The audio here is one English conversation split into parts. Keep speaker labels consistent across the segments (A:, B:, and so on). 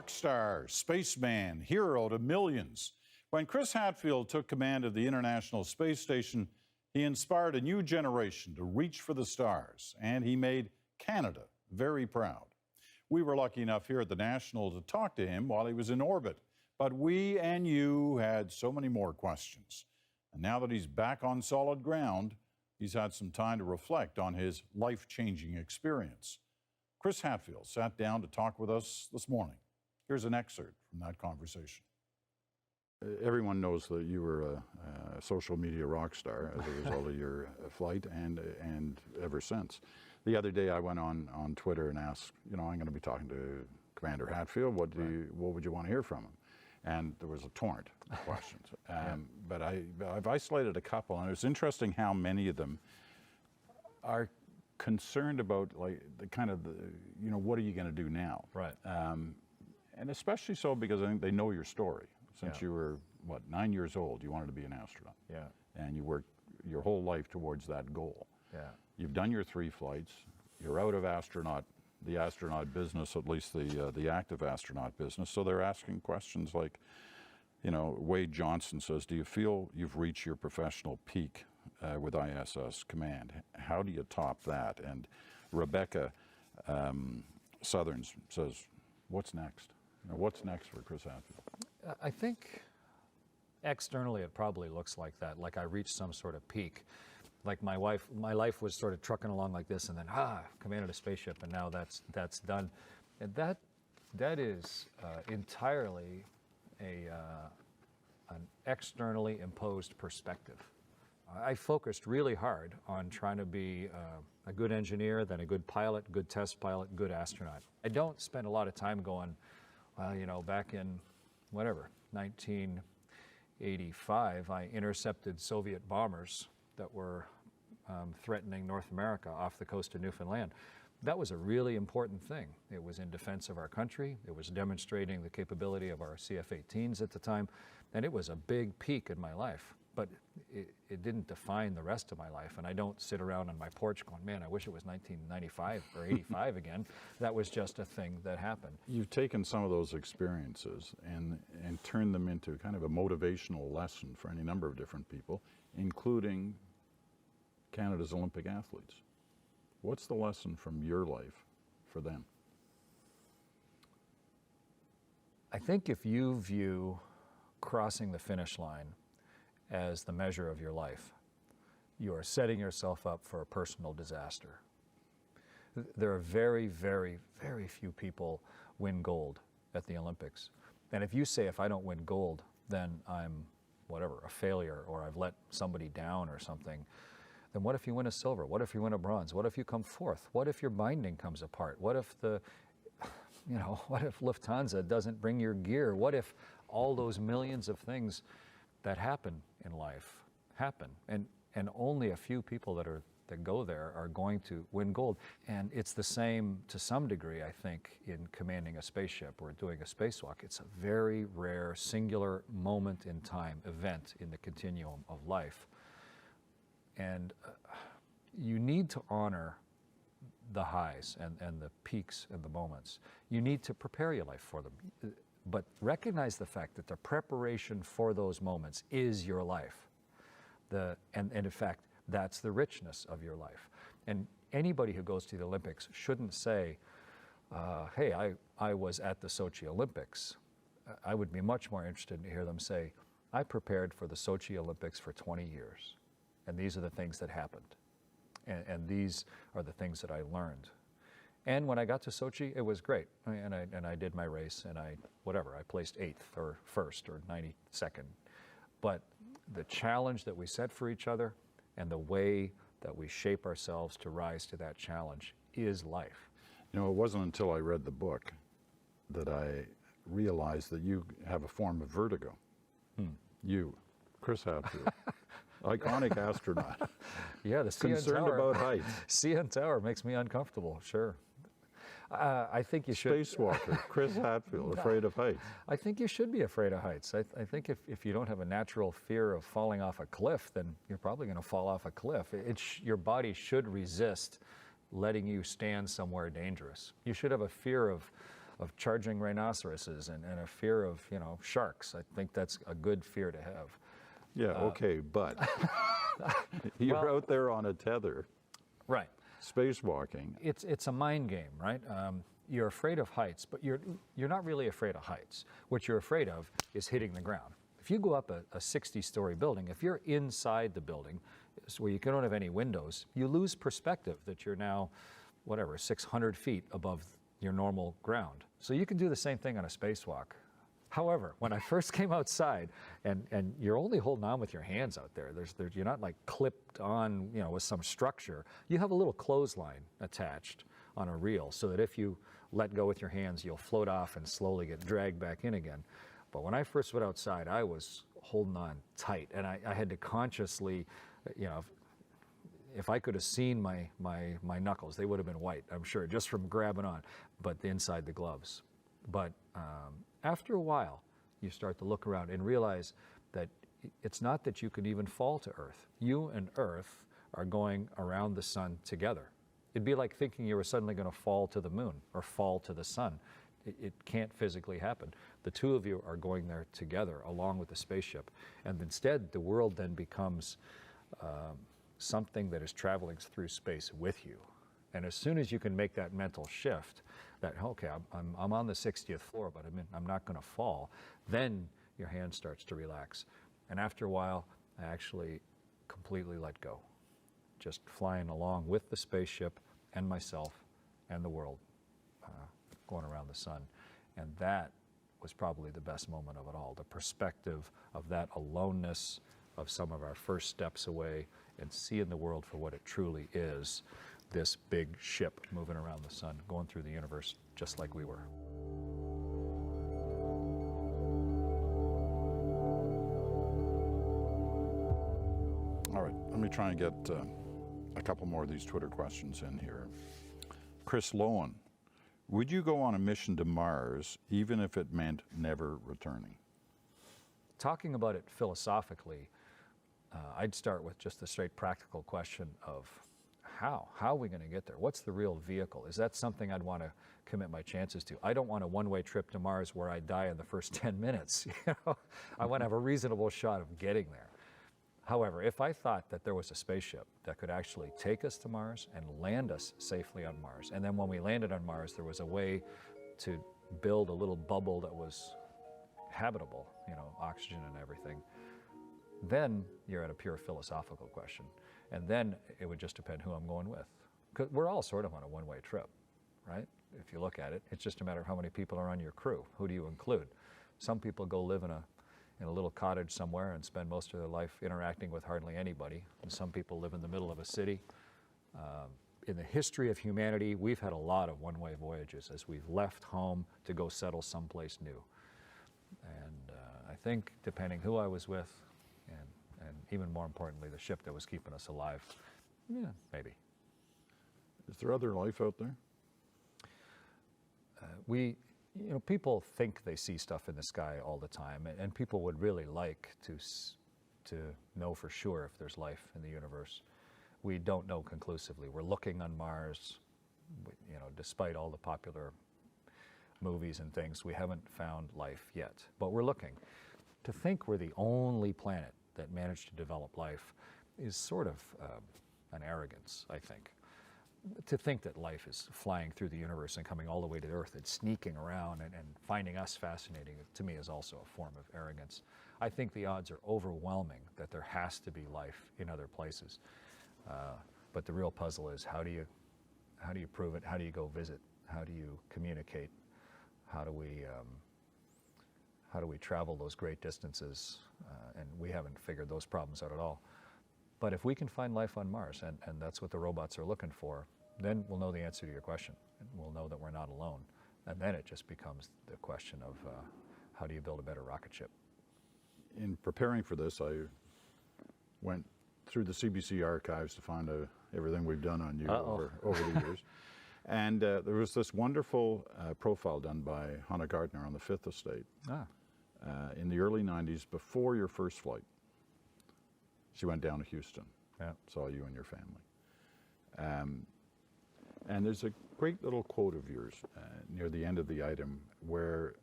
A: rock star, spaceman, hero to millions. When Chris Hadfield took command of the International Space Station, he inspired a new generation to reach for the stars, and he made Canada very proud. We were lucky enough here at the National to talk to him while he was in orbit, but we and you had so many more questions. And now that he's back on solid ground, he's had some time to reflect on his life-changing experience. Chris Hadfield sat down to talk with us this morning. Here's an excerpt from that conversation. Everyone knows that you were a social media rock star as a result of your flight and ever since. The other day I went on Twitter and asked, you know, I'm going to be talking to Commander Hadfield. What would you want to hear from him? And there was a torrent of questions. But I've isolated a couple, and it's interesting how many of them are concerned about, like, the kind of, you know, what are you going to do now?
B: Right.
A: And especially so because I think they know your story. Since you were, what, 9 years old, you wanted to be an astronaut.
B: Yeah.
A: And you worked your whole life towards that goal.
B: Yeah.
A: You've done your 3 flights. You're out of the astronaut business, at least the active astronaut business. So they're asking questions like, you know, Wade Johnson says, do you feel you've reached your professional peak with ISS Command? How do you top that? And Rebecca Southerns says, what's next? You know, what's next for Chris Hadfield?
B: I think externally it probably looks like that, like I reached some sort of peak. Like my life was sort of trucking along like this, and then commanded a spaceship, and now that's done. And that is entirely an externally imposed perspective. I focused really hard on trying to be a good engineer, then a good pilot, good test pilot, good astronaut. I don't spend a lot of time going, well, you know, back in whatever, 1985, I intercepted Soviet bombers that were threatening North America off the coast of Newfoundland. That was a really important thing. It was in defense of our country. It was demonstrating the capability of our CF-18s at the time, and it was a big peak in my life. But it didn't define the rest of my life, and I don't sit around on my porch going, man, I wish it was 1995 or 85 again. That was just a thing that happened.
A: You've taken some of those experiences and turned them into kind of a motivational lesson for any number of different people, including Canada's Olympic athletes. What's the lesson from your life for them?
B: I think if you view crossing the finish line as the measure of your life, you are setting yourself up for a personal disaster. There are very, very, very few people win gold at the Olympics. And if you say, if I don't win gold, then I'm, whatever, a failure, or I've let somebody down or something, then what if you win a silver? What if you win a bronze? What if you come fourth? What if your binding comes apart? What if what if Lufthansa doesn't bring your gear? What if all those millions of things that happen in life happen, and only a few people that go there are going to win gold? And it's the same to some degree, I think, in commanding a spaceship or doing a spacewalk. It's a very rare, singular moment in time event in the continuum of life. And you need to honor the highs and the peaks and the moments. You need to prepare your life for them. But recognize the fact that the preparation for those moments is your life. And in fact, that's the richness of your life. And anybody who goes to the Olympics shouldn't say, hey, I was at the Sochi Olympics. I would be much more interested to hear them say, I prepared for the Sochi Olympics for 20 years. And these are the things that happened. And these are the things that I learned. And when I got to Sochi, it was great. And I did my race, and I placed 8th or 1st or 92nd. But the challenge that we set for each other and the way that we shape ourselves to rise to that challenge is life.
A: You know, it wasn't until I read the book that I realized that you have a form of vertigo. You, Chris Hadfield. Iconic astronaut.
B: Yeah, the CN
A: concerned
B: Tower.
A: About heights.
B: CN Tower makes me uncomfortable, sure. I think you should.
A: Spacewalker, Chris Hadfield, afraid of heights.
B: I think you should be afraid of heights. I think if you don't have a natural fear of falling off a cliff, then you're probably going to fall off a cliff. Your body should resist letting you stand somewhere dangerous. You should have a fear of of charging rhinoceroses and a fear of, you know, sharks. I think that's a good fear to have.
A: Yeah, okay, but you're out there on a tether.
B: Right.
A: Spacewalking.
B: It's a mind game, right? You're afraid of heights, but you're not really afraid of heights. What you're afraid of is hitting the ground. If you go up a 60-story building, if you're inside the building, where you don't have any windows, you lose perspective that you're now, whatever, 600 feet above your normal ground. So you can do the same thing on a spacewalk. However, when I first came outside, and you're only holding on with your hands out there, you're not like clipped on, you know, with some structure. You have a little clothesline attached on a reel so that if you let go with your hands, you'll float off and slowly get dragged back in again. But when I first went outside, I was holding on tight, and I had to consciously, you know, if I could have seen my knuckles, they would have been white, I'm sure, just from grabbing on, but inside the gloves. But after a while, you start to look around and realize that it's not that you can even fall to Earth. You and Earth are going around the sun together. It'd be like thinking you were suddenly going to fall to the moon or fall to the sun. It can't physically happen. The two of you are going there together along with the spaceship. And instead, the world then becomes something that is traveling through space with you. And as soon as you can make that mental shift, that, okay, I'm on the 60th floor, but I'm not going to fall, then your hand starts to relax. And after a while, I actually completely let go, just flying along with the spaceship and myself and the world, going around the sun. And that was probably the best moment of it all, the perspective of that aloneness, of some of our first steps away, and seeing the world for what it truly is, this big ship moving around the sun, going through the universe just like we were.
A: All right, let me try and get a couple more of these Twitter questions in here. Chris Lowen, would you go on a mission to Mars even if it meant never returning?
B: Talking about it philosophically, I'd start with just the straight practical question of how are we going to get there? What's the real vehicle? Is that something I'd want to commit my chances to? I don't want a one-way trip to Mars where I die in the first 10 minutes. You know? I want to have a reasonable shot of getting there. However, if I thought that there was a spaceship that could actually take us to Mars and land us safely on Mars, and then when we landed on Mars, there was a way to build a little bubble that was habitable, you know, oxygen and everything, then you're at a pure philosophical question. And then it would just depend who I'm going with. 'Cause we're all sort of on a one-way trip, right? If you look at it, it's just a matter of how many people are on your crew. Who do you include? Some people go live in a little cottage somewhere and spend most of their life interacting with hardly anybody. And some people live in the middle of a city. In the history of humanity, we've had a lot of one-way voyages as we've left home to go settle someplace new. And I think depending who I was with, and even more importantly, the ship that was keeping us alive, yeah, maybe.
A: Is there other life out there?
B: You know, people think they see stuff in the sky all the time, and people would really like to know for sure if there's life in the universe. We don't know conclusively. We're looking on Mars, you know, despite all the popular movies and things, we haven't found life yet, but we're looking. To think we're the only planet that managed to develop life is sort of an arrogance, I think. To think that life is flying through the universe and coming all the way to Earth and sneaking around and finding us fascinating, to me, is also a form of arrogance. I think the odds are overwhelming that there has to be life in other places. But the real puzzle is how do you prove it? How do you go visit? How do you communicate? How do we travel those great distances? And we haven't figured those problems out at all. But if we can find life on Mars, and that's what the robots are looking for, then we'll know the answer to your question. And we'll know that we're not alone. And then it just becomes the question of how do you build a better rocket ship?
A: In preparing for this, I went through the CBC archives to find out everything we've done on you over the years. And there was this wonderful profile done by Hannah Gardner on the Fifth Estate in the early 90s, before your first flight. She went down to Houston, saw you and your family. And there's a great little quote of yours near the end of the item where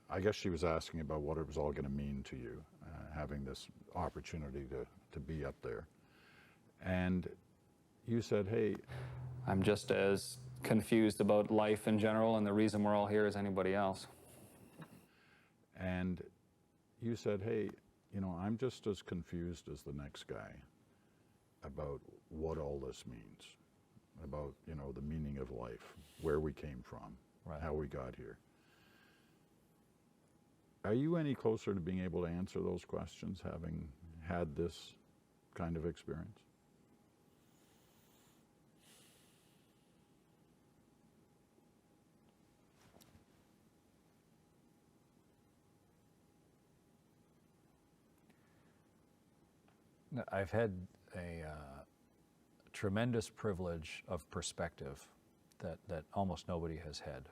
A: I guess she was asking about what it was all going to mean to you, having this opportunity to be up there. And you said, hey,
C: I'm just as confused about life in general and the reason we're all here as anybody else.
A: And you said, hey, you know, I'm just as confused as the next guy about what all this means, about, you know, the meaning of life, where we came from,
B: Right.
A: how we got here. Are you any closer to being able to answer those questions, having had this kind of experience?
B: I've had a tremendous privilege of perspective that almost nobody has had.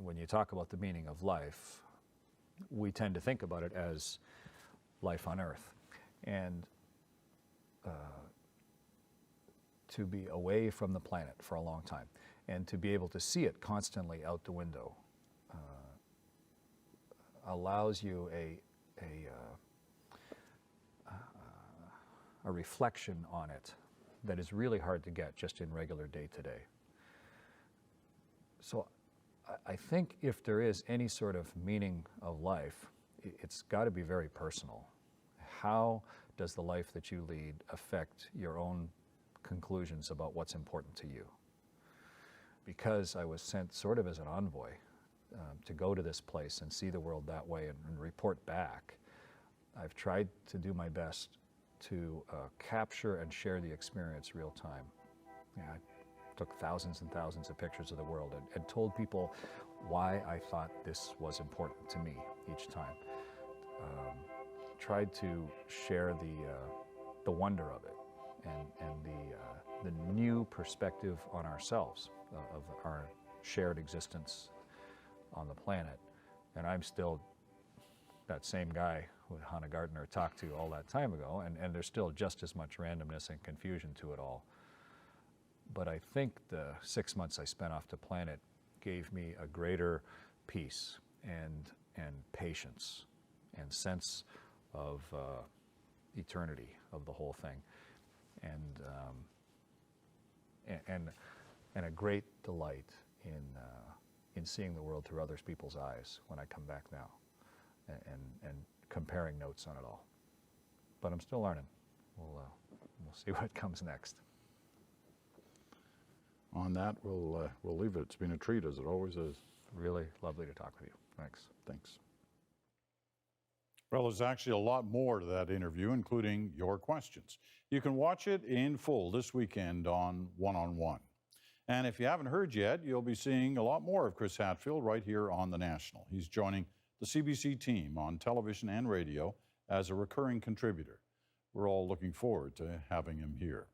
B: When you talk about the meaning of life, we tend to think about it as life on Earth. And to be away from the planet for a long time and to be able to see it constantly out the window allows you a reflection on it that is really hard to get just in regular day-to-day. So I think if there is any sort of meaning of life, it's got to be very personal. How does the life that you lead affect your own conclusions about what's important to you? Because I was sent sort of as an envoy to go to this place and see the world that way and report back, I've tried to do my best to capture and share the experience real time. Yeah, I took thousands and thousands of pictures of the world and told people why I thought this was important to me each time. Tried to share the wonder of it and the new perspective on ourselves, of our shared existence on the planet. And I'm still that same guy who Hannah Gardner talked to all that time ago, and there's still just as much randomness and confusion to it all. But I think the 6 months I spent off the planet gave me a greater peace and patience and sense of eternity of the whole thing, and a great delight in seeing the world through other people's eyes when I come back now, and comparing notes on it all. But I'm still learning. We'll see what comes next.
A: On that, we'll leave it. It's been a treat, as it always is.
B: Really lovely to talk with you. Thanks.
A: Thanks.
D: Well, there's actually a lot more to that interview, including your questions. You can watch it in full this weekend on One. And if you haven't heard yet, you'll be seeing a lot more of Chris Hadfield right here on The National. He's joining the CBC team on television and radio as a recurring contributor. We're all looking forward to having him here.